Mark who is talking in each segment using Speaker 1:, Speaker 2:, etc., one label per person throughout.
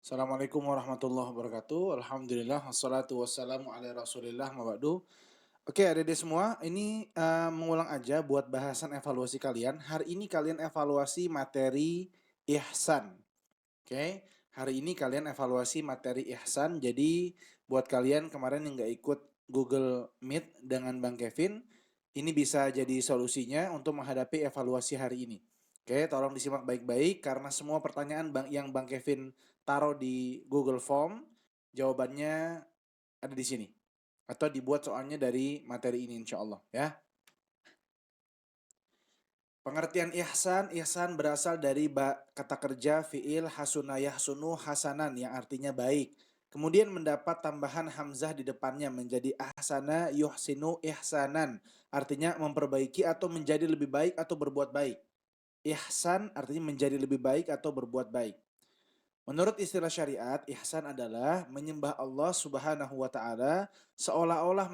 Speaker 1: Assalamualaikum warahmatullahi wabarakatuh. Alhamdulillah, wassalatu wassalamu ala rasulillah, mabadu. Oke, adik-adik semua, ini mengulang aja buat bahasan evaluasi kalian. Hari ini kalian evaluasi materi ihsan. Oke, hari ini kalian evaluasi materi ihsan. Jadi buat kalian kemarin yang nggak ikut Google Meet dengan Bang Kevin, ini bisa jadi solusinya untuk menghadapi evaluasi hari ini. Oke, tolong disimak baik-baik karena semua pertanyaan yang Bang Kevin taruh di Google Form, jawabannya ada di sini. Atau dibuat soalnya dari materi ini insya Allah ya. Pengertian ihsan berasal dari kata kerja fi'il hasuna yahsunu hasanan yang artinya baik. Kemudian mendapat tambahan hamzah di depannya menjadi ahsana yuhsinu ihsanan. Artinya memperbaiki atau menjadi lebih baik atau berbuat baik. Ihsan artinya menjadi lebih baik atau berbuat baik. Menurut istilah syariat, ihsan adalah menyembah Allah Subhanahu wa taala seolah-olah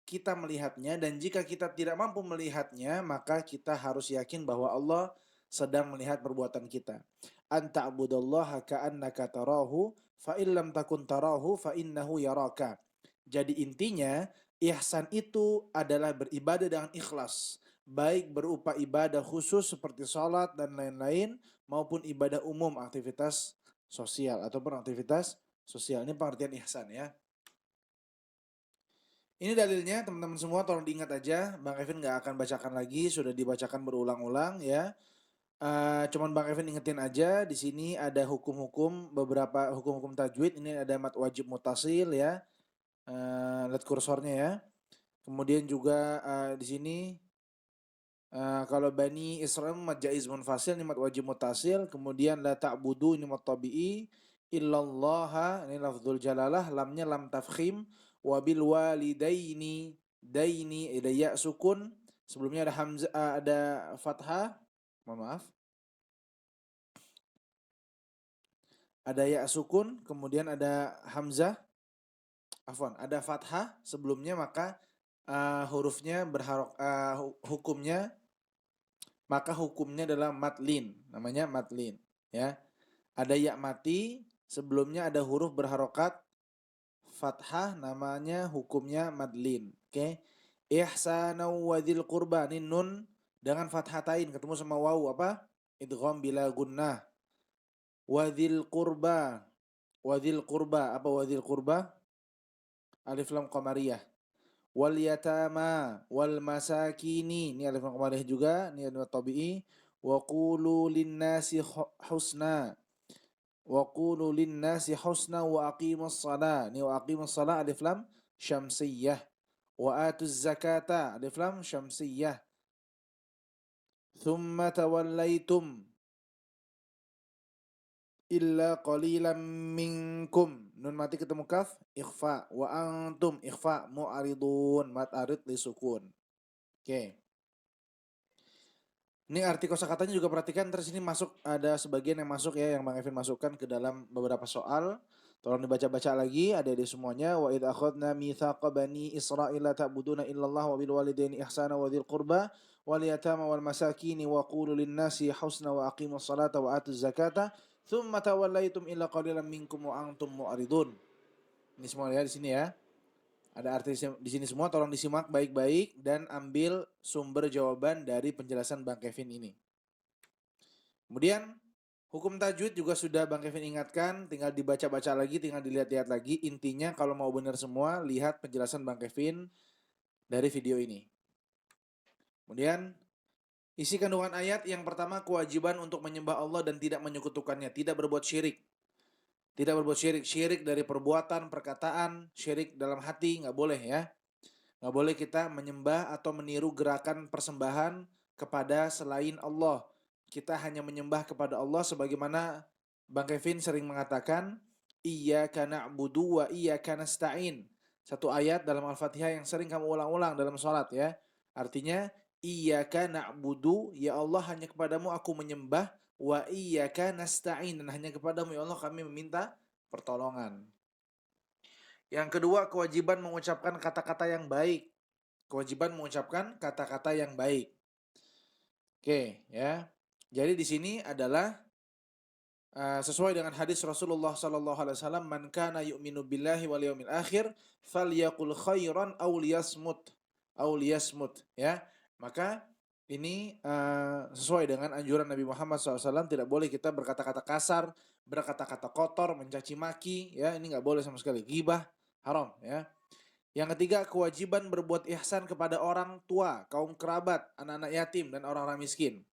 Speaker 1: kita melihatnya, dan jika kita tidak mampu melihatnya, maka kita harus yakin bahwa Allah sedang melihat perbuatan kita. Anta'budallaha ka'annaka tarahu fa illam takun tarahu fa innahu yaraka. Jadi intinya, ihsan itu adalah beribadah dengan ikhlas, baik berupa ibadah khusus seperti sholat dan lain-lain, maupun ibadah umum, aktivitas sosial ataupun aktivitas sosial. Ini pengertian ihsan ya. Ini dalilnya teman-teman semua, tolong diingat aja. Bang Kevin nggak akan bacakan lagi, sudah dibacakan berulang-ulang ya. Cuman Bang Kevin ingetin aja, di sini ada hukum-hukum, beberapa hukum-hukum tajwid. Ini ada mat wajib mutasil ya. Lihat kursornya ya. Kemudian juga di sini kalau Bani Israel mat jaiz munfasil, ini mat wajib mutasil. Kemudian la ta'budu, ini mat tabi'i. Illallaha, ini lafzul jalalah, lamnya lam tafkhim. Wabil walidaini, daini, ada ya sukun. Sebelumnya ada hamzah, ada fathah. Mohon maaf. Ada ya sukun, kemudian ada hamzah. Afwan, ada fathah sebelumnya, maka hurufnya hukumnya, maka hukumnya adalah matlin, namanya matlin ya. Ada ya mati, sebelumnya ada huruf berharokat fathah, namanya hukumnya madlin. Oke. Ihsanau wadzil qurba, ini nun dengan fathatain ketemu sama wawu apa? Idgham bila gunnah. Wadzil qurba. Wadzil qurba, apa wadzil qurba? Alif lam qamariyah. Wal yatama wal masakini, ini alif lam qamariyah juga, ini ada tabi'i. Wa qulu linnasi husna. Wa qulu linnasi husna wa aqimus shalah. Ini wa aqimus shalah alif lam syamsiyah. Wa atuz zakata alif lam syamsiyah. Thumma tawallaitum illa qalilan minkum. Nun mati ketemu kaf, ikhfa. Wa antum ikhfa mu'aridun, mat arid li sukun. Oke. Ini arti kosakatanya juga perhatikan, terus ini masuk, ada sebagian yang masuk ya, yang Bang Evin masukkan ke dalam beberapa soal. Tolong dibaca-baca lagi, ada di semuanya. Wa idh akhadna mitsaqa bani Israila ta'buduna illallah wa bil walidaini ihsana wa dzil qurba wal yatama wal masakin wa qulu lin nasi husna wa aqimus salata wa atuz zakata tsumma tawallaitum illa qalilan minkum wa antum mu'ridun. Ini semua ya di sini ya. Ada arti di sini semua, tolong disimak baik-baik dan ambil sumber jawaban dari penjelasan Bang Kevin ini. Kemudian hukum tajwid juga sudah Bang Kevin ingatkan, tinggal dibaca-baca lagi, tinggal dilihat-lihat lagi. Intinya kalau mau benar semua, lihat penjelasan Bang Kevin dari video ini. Kemudian isi kandungan ayat yang pertama, kewajiban untuk menyembah Allah dan tidak menyekutukannya, tidak berbuat syirik. Tidak berbuat syirik, syirik dari perbuatan, perkataan, syirik dalam hati, nggak boleh ya. Nggak boleh kita menyembah atau meniru gerakan persembahan kepada selain Allah. Kita hanya menyembah kepada Allah sebagaimana Bang Kevin sering mengatakan, iyyaka na'budu wa iyyaka nasta'in. Satu ayat dalam Al-Fatihah yang sering kamu ulang-ulang dalam sholat ya. Artinya, iyyaka na'budu, ya Allah hanya kepadamu aku menyembah, wa iyyaka nasta'in, dan hanya kepadamu ya Allah kami meminta pertolongan. Yang kedua, kewajiban mengucapkan kata-kata yang baik. Kewajiban mengucapkan kata-kata yang baik. Oke, ya. Jadi di sini adalah sesuai dengan hadis Rasulullah sallallahu alaihi wasallam, "Man kana yu'minu billahi wal yaumil akhir falyaqul khairan aw liyasmut." Ya. Maka ini sesuai dengan anjuran Nabi Muhammad SAW, tidak boleh kita berkata-kata kasar, berkata-kata kotor, mencaci maki, ya, ini nggak boleh sama sekali. Ghibah haram, ya. Yang ketiga, kewajiban berbuat ihsan kepada orang tua, kaum kerabat, anak-anak yatim, dan orang-orang miskin.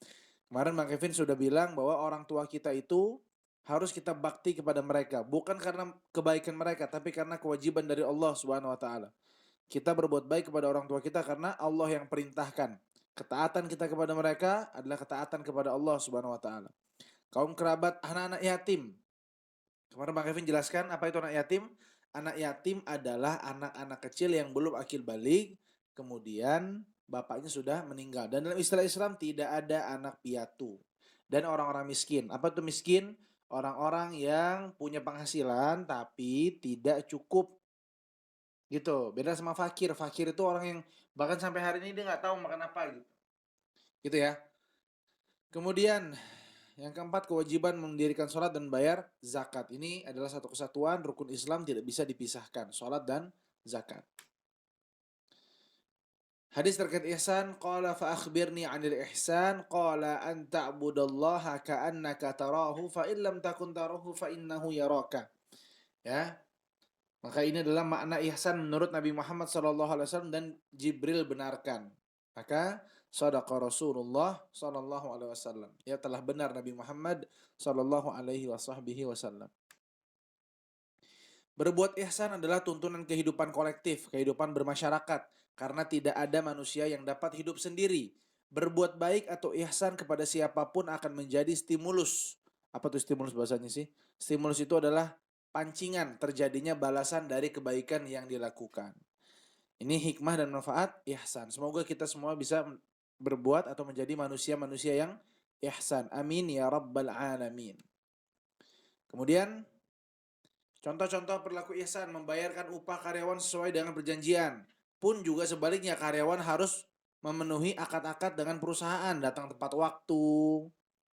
Speaker 1: Kemarin Bang Kevin sudah bilang bahwa orang tua kita itu harus kita bakti kepada mereka, bukan karena kebaikan mereka, tapi karena kewajiban dari Allah Subhanahu wa taala. Kita berbuat baik kepada orang tua kita karena Allah yang perintahkan. Ketaatan kita kepada mereka adalah ketaatan kepada Allah Subhanahu wa taala. Kaum kerabat, anak-anak yatim. Kemarin Bang Kevin jelaskan apa itu anak yatim. Anak yatim adalah anak-anak kecil yang belum akil balik, kemudian bapaknya sudah meninggal. Dan dalam istilah Islam tidak ada anak piatu. Dan orang-orang miskin. Apa itu miskin? Orang-orang yang punya penghasilan tapi tidak cukup. Gitu. Beda sama fakir. Fakir itu orang yang bahkan sampai hari ini dia nggak tahu makan apa gitu. Gitu ya. Kemudian yang keempat, kewajiban mendirikan sholat dan bayar zakat. Ini adalah satu kesatuan, rukun Islam tidak bisa dipisahkan, sholat dan zakat. Hadis terkait ihsan, qala fa akhbirni 'anil ihsan, qala an ta'budallaha ka'annaka tarahu fa in lam takun tarahu fa innahu yaraka. Ya. Maka ini adalah makna ihsan menurut Nabi Muhammad SAW dan Jibril benarkan. Maka sadaqa Rasulullah SAW. Ya, telah benar Nabi Muhammad SAW. Berbuat ihsan adalah tuntunan kehidupan kolektif, kehidupan bermasyarakat, karena tidak ada manusia yang dapat hidup sendiri. Berbuat baik atau ihsan kepada siapapun akan menjadi stimulus. Apa tuh stimulus bahasanya sih? Stimulus itu adalah pancingan terjadinya balasan dari kebaikan yang dilakukan. Ini hikmah dan manfaat ihsan. Semoga kita semua bisa berbuat atau menjadi manusia-manusia yang ihsan. Amin ya rabbal alamin. Kemudian contoh-contoh perilaku ihsan, membayarkan upah karyawan sesuai dengan perjanjian. Pun juga sebaliknya, karyawan harus memenuhi akad-akad dengan perusahaan, datang tepat waktu,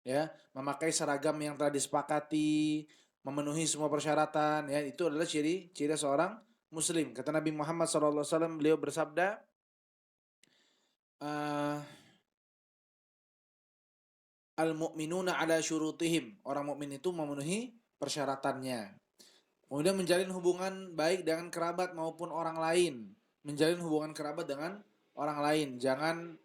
Speaker 1: ya, memakai seragam yang telah disepakati, memenuhi semua persyaratan, ya, itu adalah ciri seorang muslim. Kata Nabi Muhammad SAW, beliau bersabda, al-mu'minuna ala syurutihim. Orang mukmin itu memenuhi persyaratannya. Kemudian menjalin hubungan baik dengan kerabat maupun orang lain. Menjalin hubungan kerabat dengan orang lain. Jangan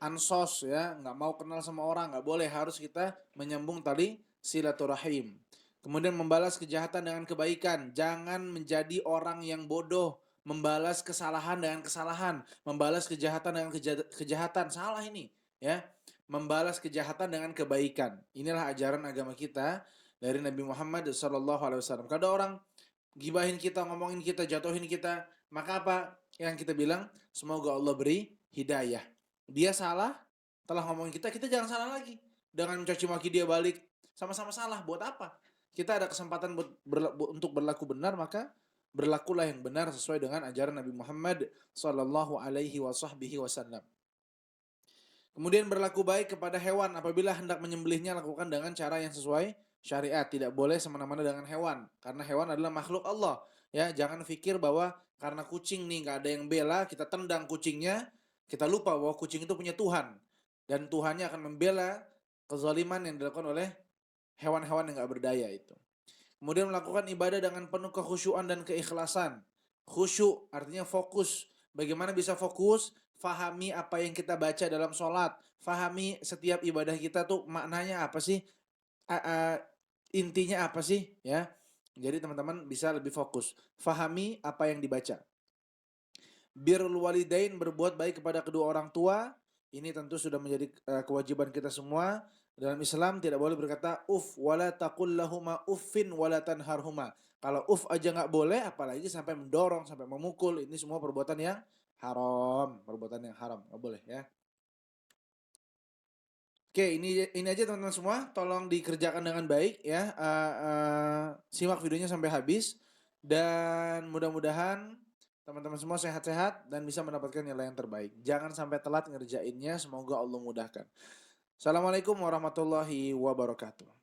Speaker 1: ansos, ya, nggak mau kenal sama orang, nggak boleh. Harus kita menyambung tali silaturahim. Kemudian membalas kejahatan dengan kebaikan. Jangan menjadi orang yang bodoh. Membalas kesalahan dengan kesalahan. Membalas kejahatan dengan kejahatan. Salah ini, ya. Membalas kejahatan dengan kebaikan. Inilah ajaran agama kita dari Nabi Muhammad SAW. Kalau orang gibahin kita, ngomongin kita, jatuhin kita, maka apa yang kita bilang? Semoga Allah beri hidayah. Dia salah, telah ngomongin kita, kita jangan salah lagi. Dengan mencaci maki dia balik, sama-sama salah. Buat apa? Kita ada kesempatan untuk berlaku benar, maka berlakulah yang benar sesuai dengan ajaran Nabi Muhammad SAW. Kemudian berlaku baik kepada hewan, apabila hendak menyembelihnya lakukan dengan cara yang sesuai syariat. Tidak boleh semena-mena dengan hewan, karena hewan adalah makhluk Allah. Ya, jangan pikir bahwa karena kucing nih nggak ada yang bela, kita tendang kucingnya, kita lupa bahwa kucing itu punya Tuhan, dan Tuhannya akan membela kezaliman yang dilakukan oleh hewan-hewan yang nggak berdaya itu. Kemudian melakukan ibadah dengan penuh kekhusyuan dan keikhlasan. Khusyuk artinya fokus. Bagaimana bisa fokus? Fahami apa yang kita baca dalam sholat. Fahami setiap ibadah kita tuh maknanya apa sih? Intinya apa sih? Ya. Jadi teman-teman bisa lebih fokus. Fahami apa yang dibaca. Birrul walidain, berbuat baik kepada kedua orang tua. Ini tentu sudah menjadi kewajiban kita semua. Dalam Islam tidak boleh berkata uf wala taqul lahuma uffin wala tanharhuma. Kalau uf aja nggak boleh, apalagi sampai mendorong, sampai memukul. Ini semua perbuatan yang haram, perbuatan yang haram, nggak boleh, ya. Oke, ini aja teman-teman semua. Tolong dikerjakan dengan baik, ya. Simak videonya sampai habis, dan mudah-mudahan teman-teman semua sehat-sehat dan bisa mendapatkan nilai yang terbaik. Jangan sampai telat ngerjainnya. Semoga Allah mudahkan. Assalamualaikum warahmatullahi wabarakatuh.